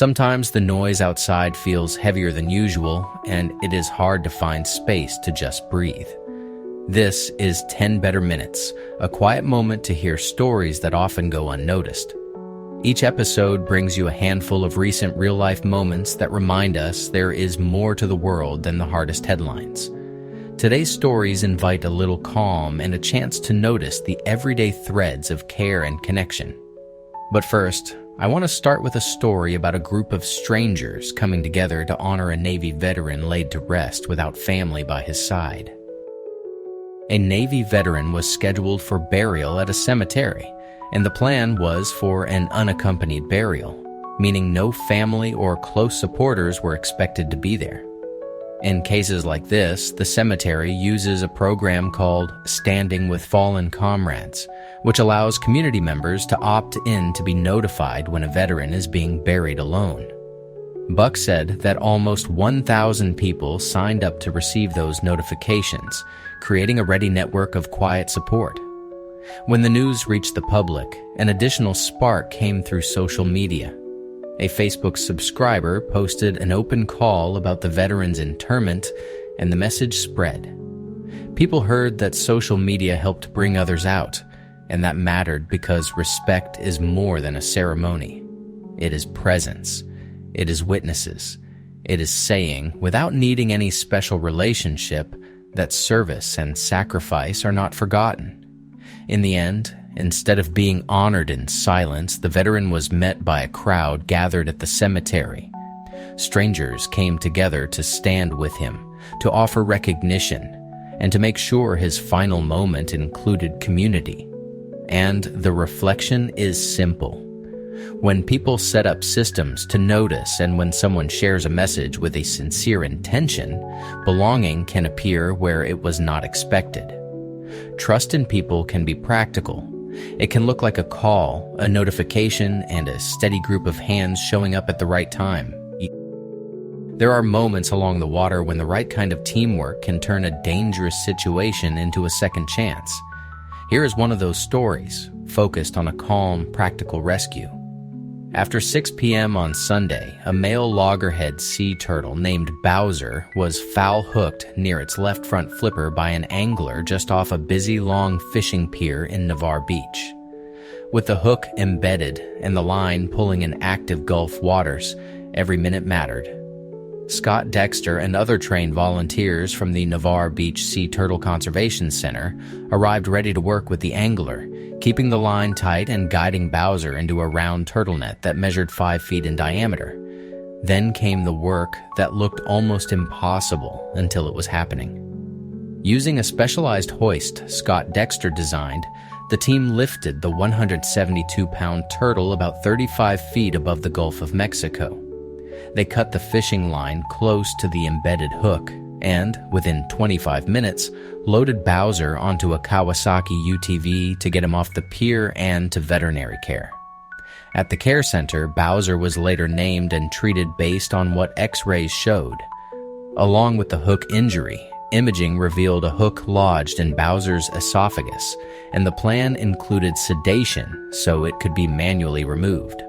Sometimes the noise outside feels heavier than usual, and it is hard to find space to just breathe. This is 10 Better Minutes, a quiet moment to hear stories that often go unnoticed. Each episode brings you a handful of recent real-life moments that remind us there is more to the world than the hardest headlines. Today's stories invite a little calm and a chance to notice the everyday threads of care and connection. But first, I want to start with a story about a group of strangers coming together to honor a Navy veteran laid to rest without family by his side. A Navy veteran was scheduled for burial at a cemetery, and the plan was for an unaccompanied burial, meaning no family or close supporters were expected to be there. In cases like this, the cemetery uses a program called Standing with Fallen Comrades, which allows community members to opt in to be notified when a veteran is being buried alone. Buck said that almost 1,000 people signed up to receive those notifications, creating a ready network of quiet support. When the news reached the public, an additional spark came through social media. A Facebook subscriber posted an open call about the veteran's interment, and the message spread. People heard that social media helped bring others out, and that mattered because respect is more than a ceremony. It is presence. It is witnesses. It is saying, without needing any special relationship, that service and sacrifice are not forgotten. In the end, instead of being honored in silence, the veteran was met by a crowd gathered at the cemetery. Strangers came together to stand with him, to offer recognition, and to make sure his final moment included community. And the reflection is simple. When people set up systems to notice and when someone shares a message with a sincere intention, belonging can appear where it was not expected. Trust in people can be practical. It can look like a call, a notification, and a steady group of hands showing up at the right time. There are moments along the water when the right kind of teamwork can turn a dangerous situation into a second chance. Here is one of those stories, focused on a calm, practical rescue. After 6 p.m. on Sunday, a male loggerhead sea turtle named Bowser was foul-hooked near its left front flipper by an angler just off a busy long fishing pier in Navarre Beach. With the hook embedded and the line pulling in active Gulf waters, every minute mattered. Scott Dexter and other trained volunteers from the Navarre Beach Sea Turtle Conservation Center arrived ready to work with the angler, keeping the line tight and guiding Bowser into a round turtle net that measured 5 feet in diameter. Then came the work that looked almost impossible until it was happening. Using a specialized hoist Scott Dexter designed, the team lifted the 172-pound turtle about 35 feet above the Gulf of Mexico. They cut the fishing line close to the embedded hook and, within 25 minutes, loaded Bowser onto a Kawasaki UTV to get him off the pier and to veterinary care. At the care center, Bowser was later named and treated based on what X-rays showed. Along with the hook injury, imaging revealed a hook lodged in Bowser's esophagus, and the plan included sedation so it could be manually removed.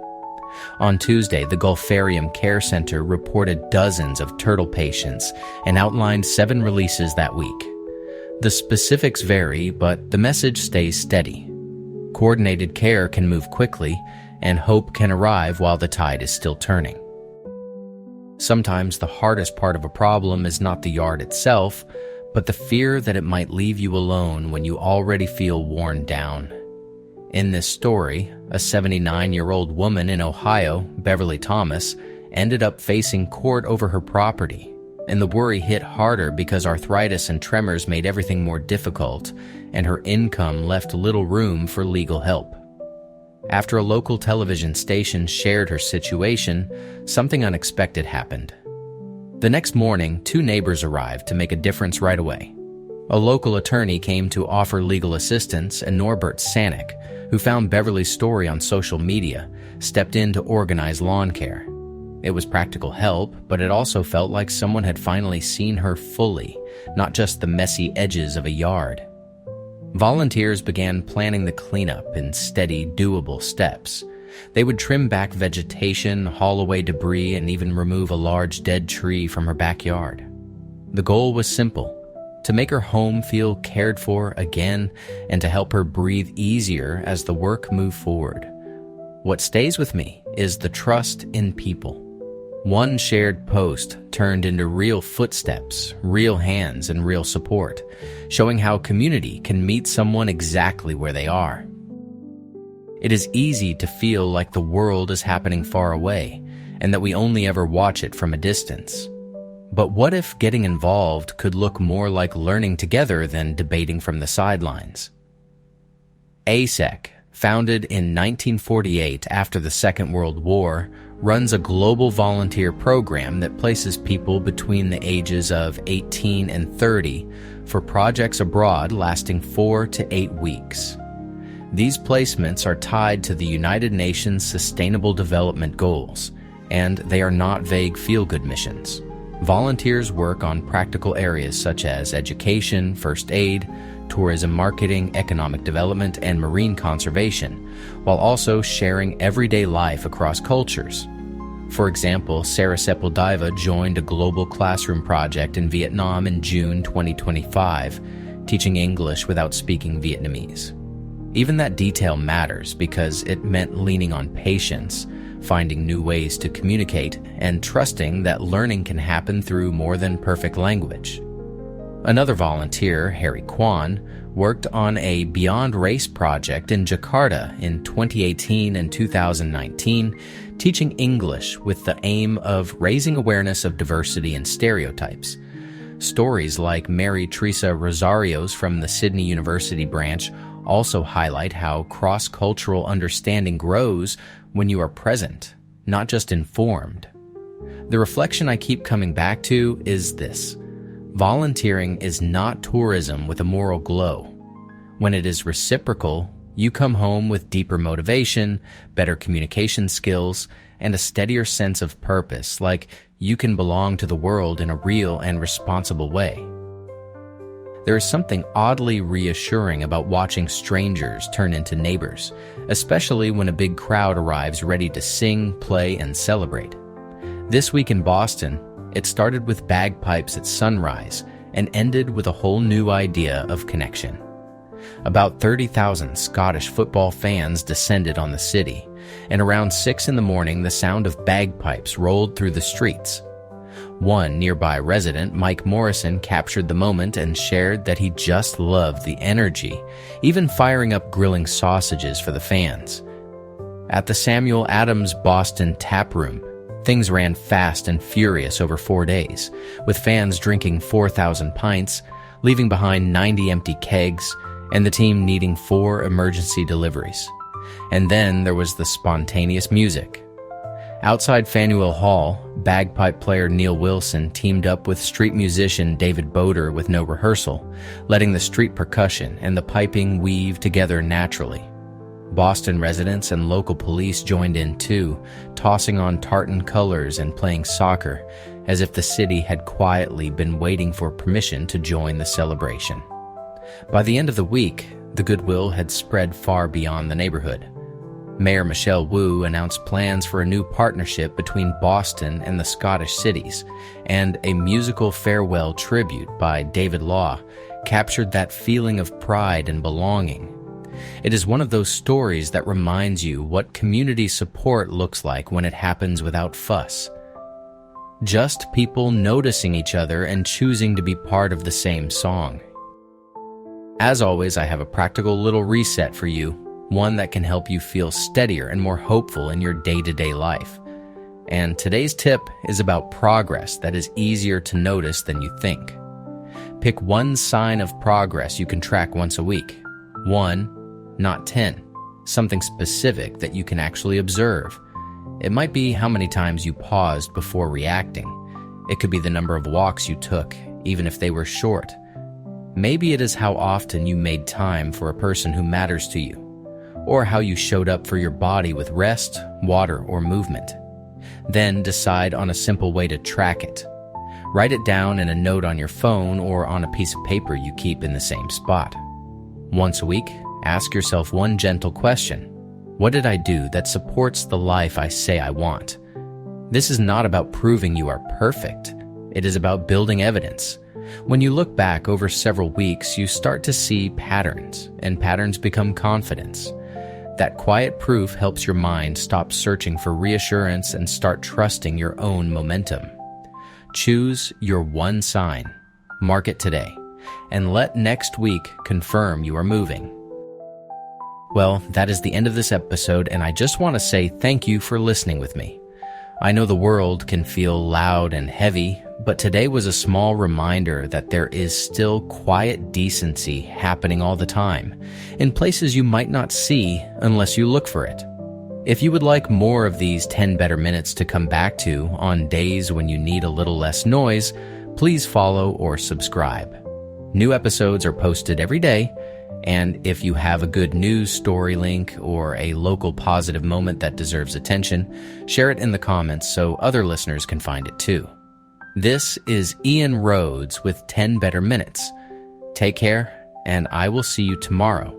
On Tuesday, the Gulfarium Care Center reported dozens of turtle patients and outlined 7 releases that week. The specifics vary, but the message stays steady. Coordinated care can move quickly, and hope can arrive while the tide is still turning. Sometimes the hardest part of a problem is not the yard itself, but the fear that it might leave you alone when you already feel worn down. In this story, a 79-year-old woman in Ohio, Beverly Thomas, ended up facing court over her property, and the worry hit harder because arthritis and tremors made everything more difficult, and her income left little room for legal help. After a local television station shared her situation, something unexpected happened. The next morning, 2 neighbors arrived to make a difference right away. A local attorney came to offer legal assistance, and Norbert Sanick, who found Beverly's story on social media, stepped in to organize lawn care. It was practical help, but it also felt like someone had finally seen her fully, not just the messy edges of a yard. Volunteers began planning the cleanup in steady, doable steps. They would trim back vegetation, haul away debris, and even remove a large dead tree from her backyard. The goal was simple: to make her home feel cared for again and to help her breathe easier as the work moved forward. What stays with me is the trust in people. One shared post turned into real footsteps, real hands, and real support, showing how community can meet someone exactly where they are. It is easy to feel like the world is happening far away and that we only ever watch it from a distance. But what if getting involved could look more like learning together than debating from the sidelines? ASEC, founded in 1948 after the Second World War, runs a global volunteer program that places people between the ages of 18 and 30 for projects abroad lasting 4 to 8 weeks. These placements are tied to the United Nations Sustainable Development Goals, and they are not vague feel-good missions. Volunteers work on practical areas such as education, first aid, tourism marketing, economic development, and marine conservation, while also sharing everyday life across cultures. For example, Sarah Sepulveda joined a global classroom project in Vietnam in June 2025, teaching English without speaking Vietnamese. Even that detail matters because it meant leaning on patience, finding new ways to communicate, and trusting that learning can happen through more than perfect language. Another volunteer, Harry Kwan, worked on a Beyond Race project in Jakarta in 2018 and 2019, teaching English with the aim of raising awareness of diversity and stereotypes. Stories like Mary Teresa Rosario's from the Sydney University branch also highlight how cross-cultural understanding grows when you are present, not just informed. The reflection I keep coming back to is this: volunteering is not tourism with a moral glow. When it is reciprocal, you come home with deeper motivation, better communication skills, and a steadier sense of purpose, like you can belong to the world in a real and responsible way. There is something oddly reassuring about watching strangers turn into neighbors, especially when a big crowd arrives ready to sing, play, and celebrate. This week in Boston, it started with bagpipes at sunrise and ended with a whole new idea of connection. About 30,000 Scottish football fans descended on the city, and around 6 in the morning the sound of bagpipes rolled through the streets. One nearby resident, Mike Morrison, captured the moment and shared that he just loved the energy, even firing up grilling sausages for the fans. At the Samuel Adams Boston Tap Room, things ran fast and furious over 4 days, with fans drinking 4,000 pints, leaving behind 90 empty kegs, and the team needing 4 emergency deliveries. And then there was the spontaneous music. Outside Faneuil Hall, bagpipe player Neil Wilson teamed up with street musician David Boder with no rehearsal, letting the street percussion and the piping weave together naturally. Boston residents and local police joined in too, tossing on tartan colors and playing soccer, as if the city had quietly been waiting for permission to join the celebration. By the end of the week, the goodwill had spread far beyond the neighborhood. Mayor Michelle Wu announced plans for a new partnership between Boston and the Scottish cities, and a musical farewell tribute by David Law captured that feeling of pride and belonging. It is one of those stories that reminds you what community support looks like when it happens without fuss. Just people noticing each other and choosing to be part of the same song. As always, I have a practical little reset for you, one that can help you feel steadier and more hopeful in your day-to-day life. And today's tip is about progress that is easier to notice than you think. Pick one sign of progress you can track once a week. 1, not 10. Something specific that you can actually observe. It might be how many times you paused before reacting. It could be the number of walks you took, even if they were short. Maybe it is how often you made time for a person who matters to you, or how you showed up for your body with rest, water, or movement. Then decide on a simple way to track it. Write it down in a note on your phone or on a piece of paper you keep in the same spot. Once a week, ask yourself one gentle question. What did I do that supports the life I say I want? This is not about proving you are perfect. It is about building evidence. When you look back over several weeks, you start to see patterns, and patterns become confidence. That quiet proof helps your mind stop searching for reassurance and start trusting your own momentum. Choose your one sign, mark it today, and let next week confirm you are moving. Well, that is the end of this episode, and I just want to say thank you for listening with me. I know the world can feel loud and heavy, but today was a small reminder that there is still quiet decency happening all the time, in places you might not see unless you look for it. If you would like more of these 10 better minutes to come back to on days when you need a little less noise, please follow or subscribe. New episodes are posted every day, and if you have a good news story link or a local positive moment that deserves attention, share it in the comments so other listeners can find it too. This is Ian Rhodes with 10 Better Minutes. Take care, and I will see you tomorrow